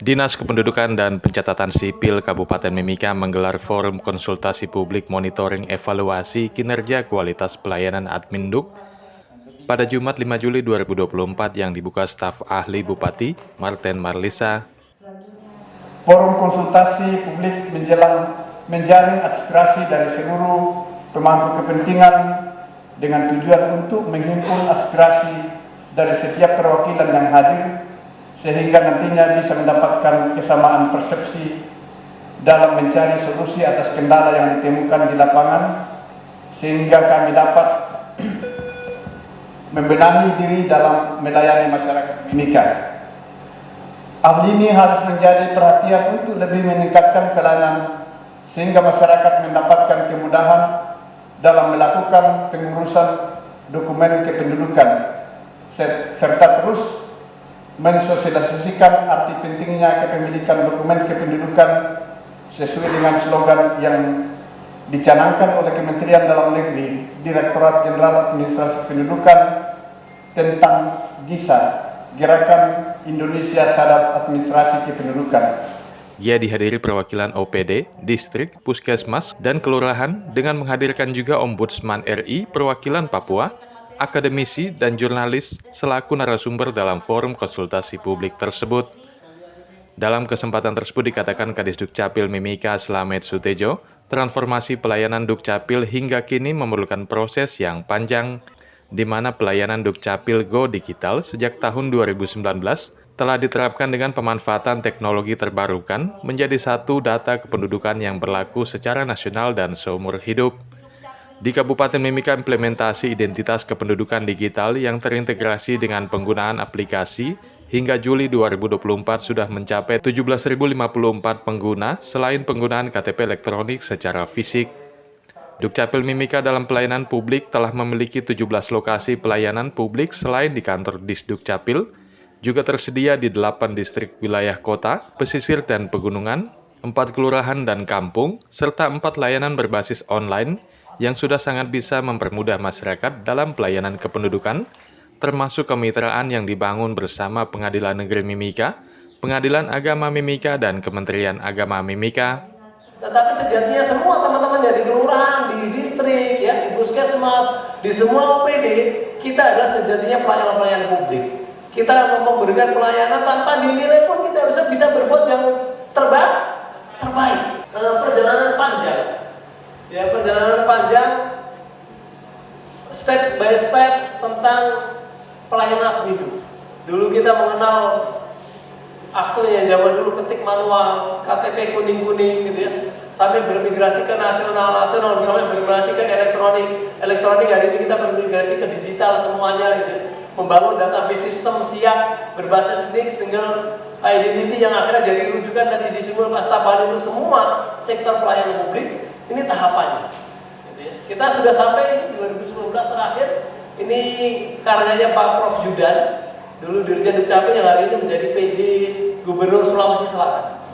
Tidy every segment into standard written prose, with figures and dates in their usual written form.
Dinas Kependudukan dan Pencatatan Sipil Kabupaten Mimika menggelar forum konsultasi publik monitoring evaluasi kinerja kualitas pelayanan Adminduk pada Jumat 5 Juli 2024 yang dibuka staf ahli Bupati Marten Marlisa. Forum konsultasi publik menjaring aspirasi dari seluruh pemangku kepentingan dengan tujuan untuk menghimpun aspirasi dari setiap perwakilan yang hadir sehingga nantinya bisa mendapatkan kesamaan persepsi dalam mencari solusi atas kendala yang ditemukan di lapangan sehingga kami dapat membenahi diri dalam melayani masyarakat Mimika. Hal ini harus menjadi perhatian untuk lebih meningkatkan pelayanan sehingga masyarakat mendapatkan kemudahan dalam melakukan pengurusan dokumen kependudukan serta terus mensosialisasikan arti pentingnya kepemilikan dokumen kependudukan sesuai dengan slogan yang dicanangkan oleh Kementerian Dalam Negeri Direktorat Jenderal Administrasi Kependudukan tentang GISA, Gerakan Indonesia Sadar Administrasi Kependudukan. Ia dihadiri perwakilan OPD, distrik, puskesmas, dan kelurahan dengan menghadirkan juga Ombudsman RI, perwakilan Papua, akademisi, dan jurnalis selaku narasumber dalam forum konsultasi publik tersebut. Dalam kesempatan tersebut dikatakan Kadis Dukcapil Mimika Slamet Sutejo, transformasi pelayanan Dukcapil hingga kini memerlukan proses yang panjang, di mana pelayanan Dukcapil Go Digital sejak tahun 2019 telah diterapkan dengan pemanfaatan teknologi terbarukan menjadi satu data kependudukan yang berlaku secara nasional dan seumur hidup. Di Kabupaten Mimika, implementasi identitas kependudukan digital yang terintegrasi dengan penggunaan aplikasi hingga Juli 2024 sudah mencapai 17.054 pengguna selain penggunaan KTP elektronik secara fisik. Dukcapil Mimika dalam pelayanan publik telah memiliki 17 lokasi pelayanan publik selain di kantor Disdukcapil, juga tersedia di 8 distrik wilayah kota, pesisir dan pegunungan, 4 kelurahan dan kampung, serta 4 layanan berbasis online yang sudah sangat bisa mempermudah masyarakat dalam pelayanan kependudukan, termasuk kemitraan yang dibangun bersama Pengadilan Negeri Mimika, Pengadilan Agama Mimika, dan Kementerian Agama Mimika. Tetapi sejatinya semua teman-teman yang di kelurahan, di distrik, ya, di puskesmas, di semua OPD, kita adalah sejatinya pelayan-pelayan publik. Kita memberikan pelayanan tanpa dinilai pun kita harusnya bisa berbuat yang terbaik. Perjalanan panjang. Ya, perjalanan panjang step by step tentang pelayanan Adminduk. Dulu kita mengenal aktenya zaman dulu ketik manual, KTP kuning-kuning gitu ya. Sampai bermigrasi ke nasional, sampai bermigrasi ke elektronik hari ini kita bermigrasi ke digital semuanya gitu. Membangun database sistem siap berbasis NIK, single identity yang akhirnya jadi rujukan tadi disebut Pak Stapan itu semua sektor pelayanan publik. Ini tahapannya. Kita sudah sampai 2019 terakhir. Ini karyanya Pak Prof Yudan, dulu Dirjen Dukcapil yang hari ini menjadi PJ Gubernur Sulawesi Selatan.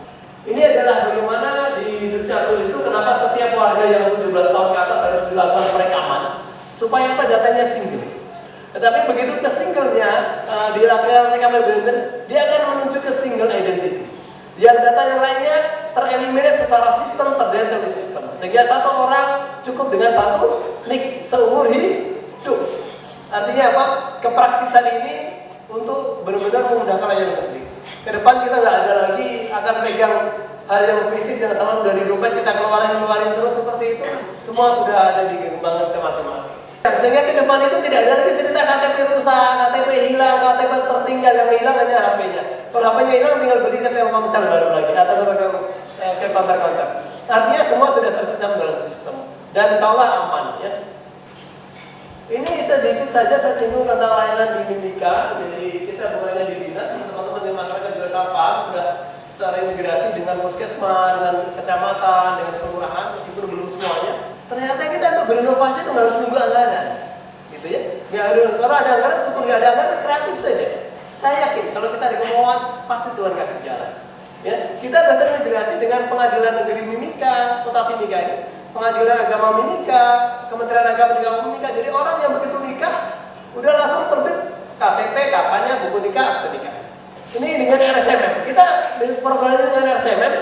Ini adalah bagaimana di Dukcapil itu kenapa setiap warga yang 17 tahun ke atas harus dilakukan perekaman supaya apa datanya single. Tetapi begitu ke singlenya dilakukan rekaman benar, dia akan menuju ke single identity. Yang data yang lainnya tereliminate secara sistem, terdelete di sistem. Sehingga satu orang cukup dengan satu NIK seumur hidup. Artinya apa? Kepraktisan ini untuk benar-benar memudahkan layanan publik. Ke depan kita nggak ada lagi akan pegang hal yang fisik yang selalu dari dompet kita keluarin terus seperti itu. Semua sudah ada di genggaman kita masing-masing. Sehingga ke depan itu tidak ada lagi cerita KTP rusak, KTP hilang, KTP tertinggal, yang hilang hanya HP-nya. Kalau HP-nya hilang tinggal beli ke Telkomsel baru lagi atau ke counter. Artinya semua sudah tersistem dalam sistem dan insya Allah aman ya. Ini sedikit saja saya singgung tentang layanan di Mimika. Jadi kita bukan hanya di dinas, teman-teman di masyarakat juga sangat paham sudah terintegrasi dengan puskesmas, dengan kecamatan, dengan kelurahan, meskipun belum semuanya. Ternyata kita untuk berinovasi itu nggak harus nunggu anggaran, gitu ya. Nggak harus, kalau ada anggaran, sepun nggak ada anggaran, kreatif saja. Saya yakin kalau kita ada kemauan, pasti Tuhan kasih jalan. Ya, kita sudah terintegrasi dengan Pengadilan Negeri Mimika, Kota Timika ini, Pengadilan Agama Mimika, Kementerian Agama di Mimika. Jadi orang yang begitu nikah, udah langsung terbit KTP, kakaknya, buku nikah, akte nikah. ini dengan RSMM. Kita programnya dengan RSMM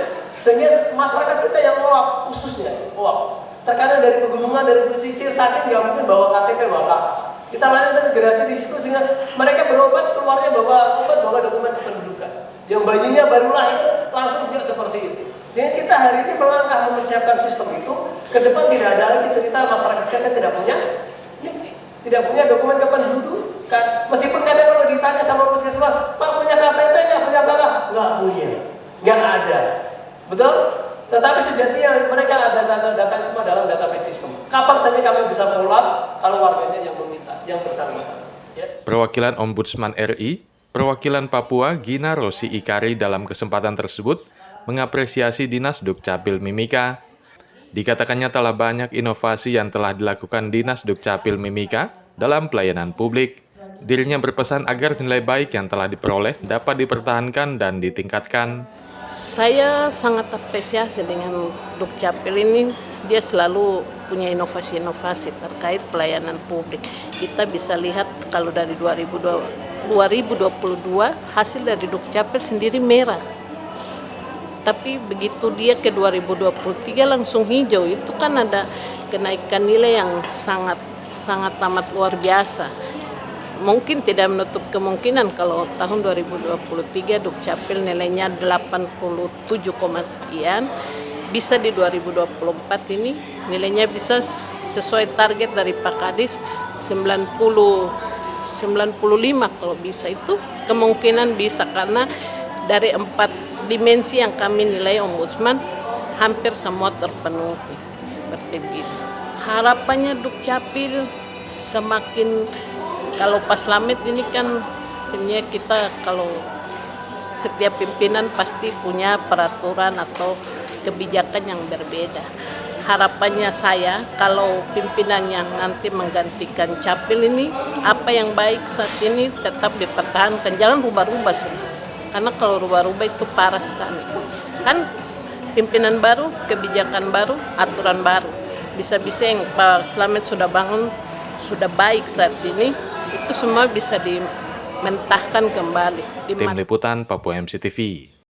sehingga masyarakat kita yang OAP khususnya OAP. Terkadang dari pegunungan, dari pesisir sakit nggak mungkin bawa KTP, bawa KK. Kita layani integrasi di situ sehingga mereka berobat keluarnya bawa obat, bawa dokumen kependudukan. Yang bayinya baru lahir langsung juga seperti itu. Sehingga kita hari ini melangkah mempersiapkan sistem itu. Ke depan tidak ada lagi cerita masyarakat kita tidak punya dokumen kependudukan. Meskipun kadang kalau ditanya sama puskesmas, Pak punya KTP nggak, punya KK? Nggak punya, nggak ada. Betul? Tetapi sejatinya mereka ada data semua dalam database sistem. Kapan saja kami bisa follow up kalau warganya yang meminta, yang bersangkutan. Ya. Perwakilan Ombudsman RI, perwakilan Papua Gina Rosi Ikari dalam kesempatan tersebut mengapresiasi Dinas Dukcapil Mimika. Dikatakannya telah banyak inovasi yang telah dilakukan Dinas Dukcapil Mimika dalam pelayanan publik. Dirinya berpesan agar nilai baik yang telah diperoleh dapat dipertahankan dan ditingkatkan. Saya sangat apresiasi dengan Dukcapil ini, dia selalu punya inovasi-inovasi terkait pelayanan publik. Kita bisa lihat kalau dari 2022 hasil dari Dukcapil sendiri merah. Tapi begitu dia ke 2023 langsung hijau, itu kan ada kenaikan nilai yang sangat amat luar biasa. Mungkin tidak menutup kemungkinan kalau tahun 2023 Dukcapil nilainya 87, sekian, bisa di 2024 ini nilainya bisa sesuai target dari Pak Kadis 95 kalau bisa. Itu kemungkinan bisa karena dari 4 dimensi yang kami nilai Ombudsman hampir semua terpenuhi seperti begitu. Harapannya Dukcapil semakin, kalau Pas Slamet ini kan punya kita, kalau setiap pimpinan pasti punya peraturan atau kebijakan yang berbeda. Harapannya saya kalau pimpinan yang nanti menggantikan Capil ini, apa yang baik saat ini tetap dipertahankan, jangan rubah-rubah sudah. Karena kalau rubah-rubah itu parah sekali. Kan pimpinan baru, kebijakan baru, aturan baru. Bisa-bisa yang Pak Slamet sudah bangun, sudah baik saat ini, itu semua bisa dimentahkan kembali. Tim Liputan Papua MCTV.